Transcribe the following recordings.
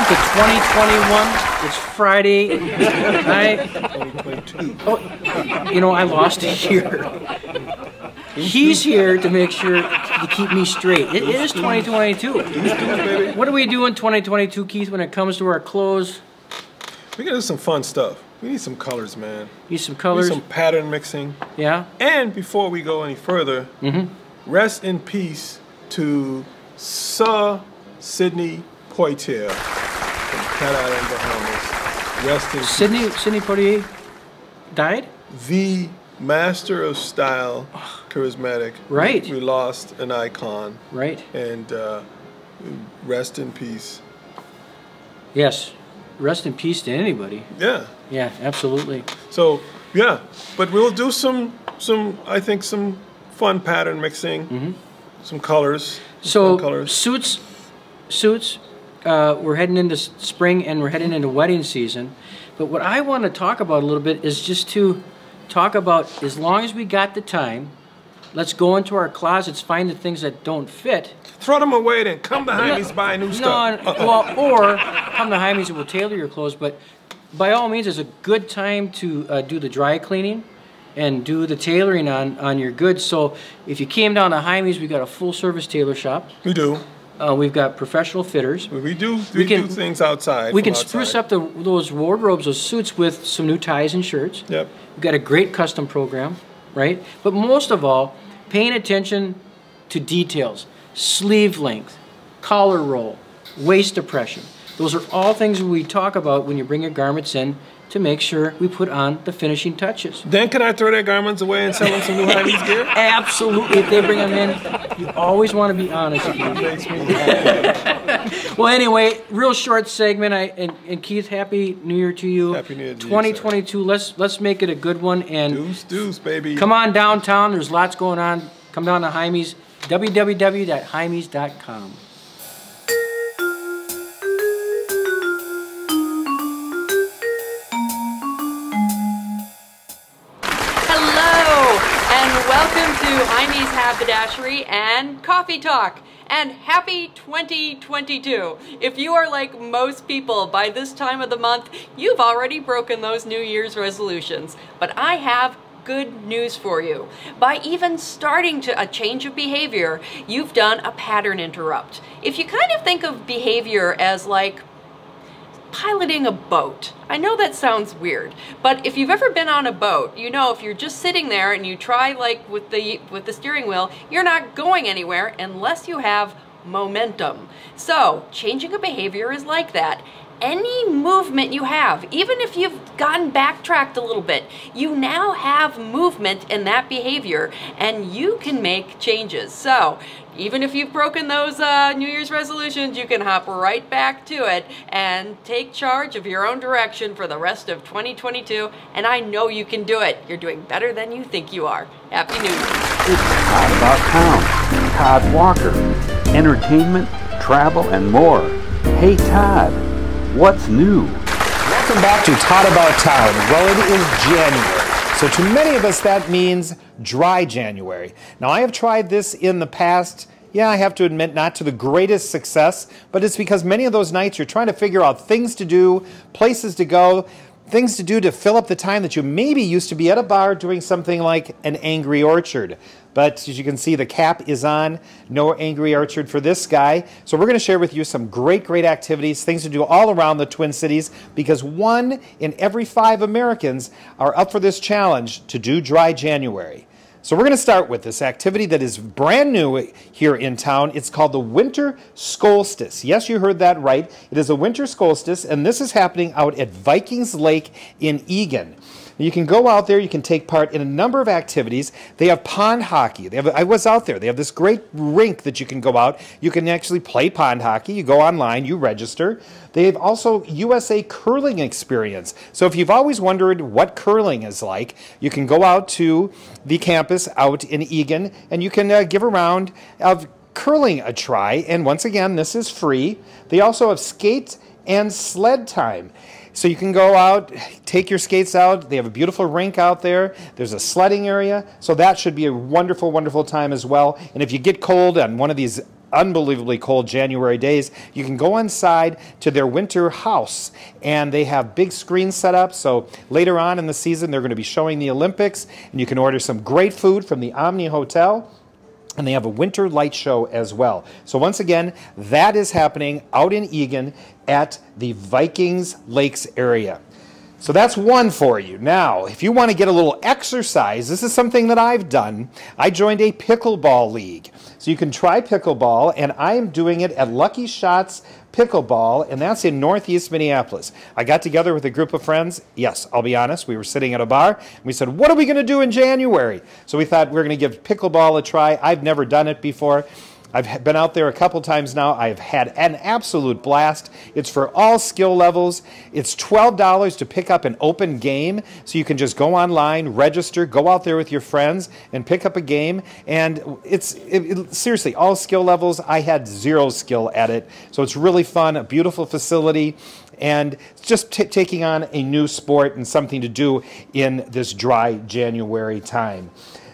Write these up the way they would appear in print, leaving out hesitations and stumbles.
to 2021. It's Friday night. Oh, you know, I lost a year. He's here to make sure to keep me straight. It is 2022. What do we do in 2022, Keith, when it comes to our clothes? We gotta do some fun stuff. We need some colors, man. Need some colors? We need some pattern mixing. Yeah. And before we go any further, rest in peace to Sir Sidney Poitier from Cat Island, Bahamas. Rest in peace. Sidney Poitier died? The master of style, charismatic. Right. We lost an icon. Right. And rest in peace. Yes. Rest in peace to anybody. Yeah. Yeah, absolutely. So, yeah. But we'll do some I think some fun pattern mixing. Some colors. So colors. suits, we're heading into spring and we're heading into wedding season. But what I want to talk about a little bit is just to talk about, as long as we got the time, let's go into our closets, find the things that don't fit. Throw them away then. Come behind me, buy new stuff. Well, or come behind me and we'll tailor your clothes. But by all means, it's a good time to do the dry cleaning and do the tailoring on your goods. So if you came down to Jaime's, we've got a full-service tailor shop. We do. We've got professional fitters. We do things outside. We can spruce up those wardrobes, those suits with some new ties and shirts. Yep. We've got a great custom program, right? But most of all, paying attention to details. Sleeve length, collar roll, waist depression. Those are all things we talk about when you bring your garments in to make sure we put on the finishing touches. Then can I throw their garments away and sell them some new Jaime's gear? Absolutely. If they bring them in, you always want to be honest. Well, anyway, real short segment. And Keith, Happy New Year to you. Happy New Year to 2022. Let's make it a good one. And deuce, baby. Come on downtown. There's lots going on. Come down to Jaime's. www.jaimes.com. Welcome to Amy's Haberdashery and Coffee Talk, and happy 2022. If you are like most people, by this time of the month, you've already broken those New Year's resolutions. But I have good news for you. By even starting to a change of behavior, you've done a pattern interrupt. If you kind of think of behavior as like piloting a boat. I know that sounds weird, but if you've ever been on a boat, you know if you're just sitting there and you try like with the steering wheel, you're not going anywhere unless you have momentum. So changing a behavior is like that. Any movement you have, even if you've gotten backtracked a little bit, you now have movement in that behavior and you can make changes. So even if you've broken those New Year's resolutions, you can hop right back to it and take charge of your own direction for the rest of 2022. And I know you can do it. You're doing better than you think you are. Happy New Year. It's Todd About Town. Todd Walker. Entertainment, travel, and more. Hey, Todd. What's new? Welcome back to Todd About Town. Well, it is January. So to many of us, that means dry January. Now, I have tried this in the past. Yeah, I have to admit, not to the greatest success, but it's because many of those nights you're trying to figure out things to do, places to go, things to do to fill up the time that you maybe used to be at a bar doing something like an Angry Orchard. But as you can see, the cap is on. No Angry Orchard for this guy. So we're going to share with you some great activities, things to do all around the Twin Cities, because 1 in every 5 Americans are up for this challenge to do dry January. So we're going to start with this activity that is brand new here in town. It's called the Winter Solstice. Yes, you heard that right. It is a winter solstice, and this is happening out at Vikings Lake in Eagan. You can go out there, you can take part in a number of activities. They have pond hockey. I was out there. They have this great rink that you can go out. You can actually play pond hockey. You go online, you register. They have also USA curling experience. So if you've always wondered what curling is like, you can go out to the campus out in Eagan and you can give a round of curling a try. And once again, this is free. They also have skate and sled time. So you can go out, take your skates out. They have a beautiful rink out there. There's a sledding area. So that should be a wonderful, wonderful time as well. And if you get cold on one of these unbelievably cold January days, you can go inside to their winter house, and they have big screens set up. So later on in the season, they're going to be showing the Olympics, and you can order some great food from the Omni Hotel. And they have a winter light show as well. So once again, that is happening out in Eagan at the Vikings Lakes area. So that's one for you. Now, if you want to get a little exercise, this is something that I've done. I joined a pickleball league. So you can try pickleball, and I am doing it at Lucky Shots Pickleball, and that's in Northeast Minneapolis. I got together with a group of friends. Yes, I'll be honest, we were sitting at a bar, and we said, what are we going to do in January? So we thought we're going to give pickleball a try. I've never done it before. I've been out there a couple times now. I've had an absolute blast. It's for all skill levels. It's $12 to pick up an open game, so you can just go online, register, go out there with your friends, and pick up a game. And seriously, all skill levels. I had zero skill at it, so it's really fun, a beautiful facility, and just taking on a new sport and something to do in this dry January time.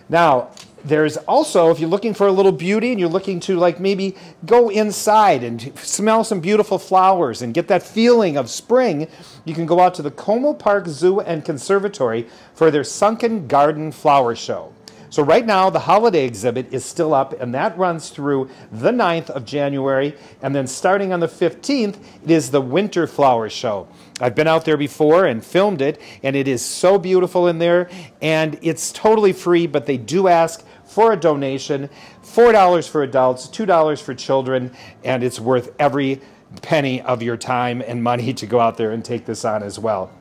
Now, there's also, if you're looking for a little beauty and you're looking to like maybe go inside and smell some beautiful flowers and get that feeling of spring, you can go out to the Como Park Zoo and Conservatory for their Sunken Garden Flower Show. So right now, the holiday exhibit is still up, and that runs through the 9th of January, and then starting on the 15th, it is the Winter Flower Show. I've been out there before and filmed it, and it is so beautiful in there, and it's totally free, but they do ask for a donation, $4 for adults, $2 for children, and it's worth every penny of your time and money to go out there and take this on as well.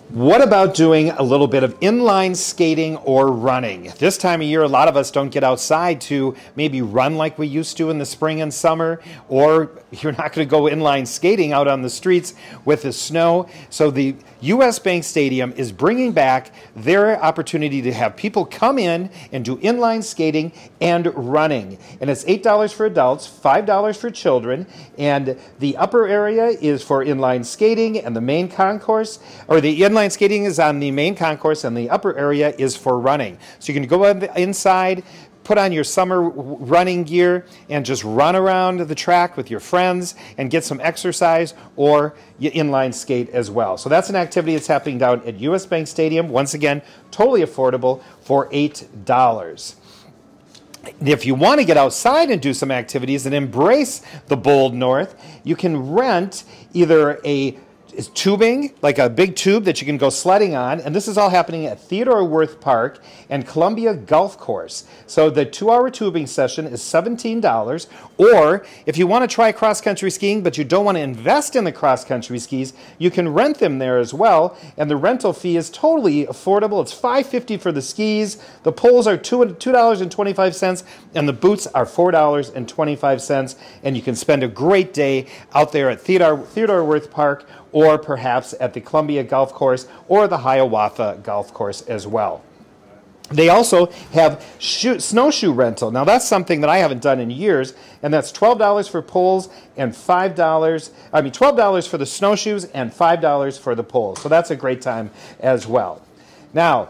What about doing a little bit of inline skating or running? This time of year, a lot of us don't get outside to maybe run like we used to in the spring and summer, or you're not going to go inline skating out on the streets with the snow. So the U.S. Bank Stadium is bringing back their opportunity to have people come in and do inline skating and running. And it's $8 for adults, $5 for children, and the upper area is for inline skating, and the main concourse, or the inline skating is on the main concourse, and the upper area is for running. So you can go inside, put on your summer running gear, and just run around the track with your friends and get some exercise, or you inline skate as well. So that's an activity that's happening down at U.S. Bank Stadium. Once again, totally affordable for $8. If you want to get outside and do some activities and embrace the bold north, you can rent either a tubing, like a big tube that you can go sledding on, and this is all happening at Theodore Wirth Park and Columbia Golf Course. So the 2-hour tubing session is $17, or if you want to try cross-country skiing but you don't want to invest in the cross-country skis, you can rent them there as well, and the rental fee is totally affordable. It's $5.50 for the skis, the poles are $2.25, and the boots are $4.25, and you can spend a great day out there at Theodore Wirth Park, or perhaps at the Columbia Golf Course or the Hiawatha Golf Course as well. They also have snowshoe rental. Now that's something that I haven't done in years, and that's $12 for poles and $12 for the snowshoes and $5 for the poles. So that's a great time as well. Now,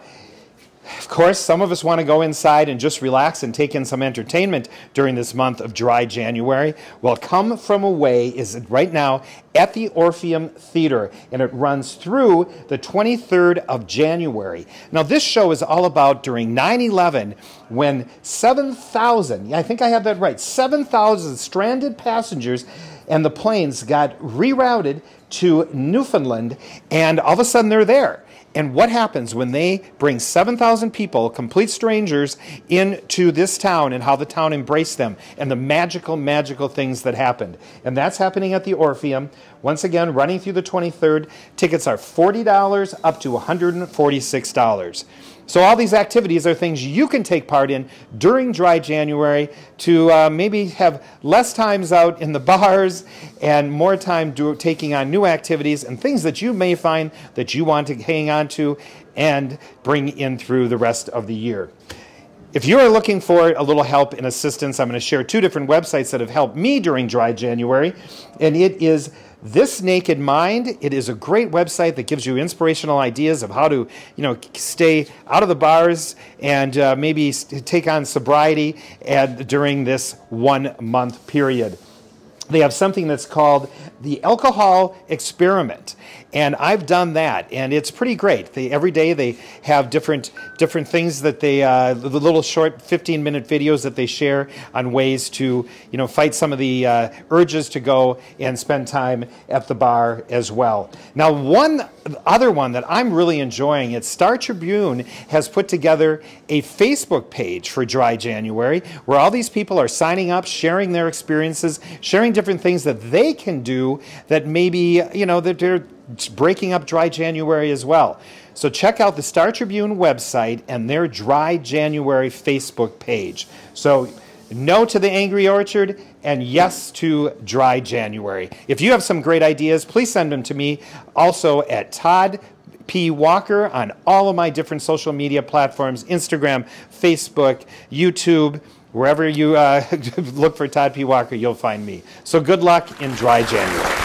of course, some of us want to go inside and just relax and take in some entertainment during this month of dry January. Well, Come From Away is right now at the Orpheum Theater, and it runs through the 23rd of January. Now, this show is all about during 9/11 when 7,000, I think I have that right, 7,000 stranded passengers and the planes got rerouted to Newfoundland, and all of a sudden they're there. And what happens when they bring 7,000 people, complete strangers, into this town, and how the town embraced them, and the magical, magical things that happened. And that's happening at the Orpheum. Once again, running through the 23rd. Tickets are $40 up to $146. So all these activities are things you can take part in during dry January to maybe have less times out in the bars and more time taking on new activities and things that you may find that you want to hang on to and bring in through the rest of the year. If you are looking for a little help and assistance, I'm going to share 2 different websites that have helped me during dry January, and it is This Naked Mind, it is a great website that gives you inspirational ideas of how to, stay out of the bars and maybe take on sobriety during this 1 month period. They have something that's called the Alcohol Experiment. And I've done that, and it's pretty great. Every day they have different things that they, the little short 15-minute videos that they share on ways to, fight some of the urges to go and spend time at the bar as well. Now, one other one that I'm really enjoying, it's Star Tribune has put together a Facebook page for Dry January, where all these people are signing up, sharing their experiences, sharing different things that they can do that maybe, that they're breaking up Dry January as well. So check out the Star Tribune website and their Dry January Facebook page. So no to the Angry Orchard and yes to Dry January. If you have some great ideas, please send them to me. Also at Todd P. Walker on all of my different social media platforms, Instagram, Facebook, YouTube. Wherever you look for Todd P. Walker, you'll find me. So good luck in Dry January.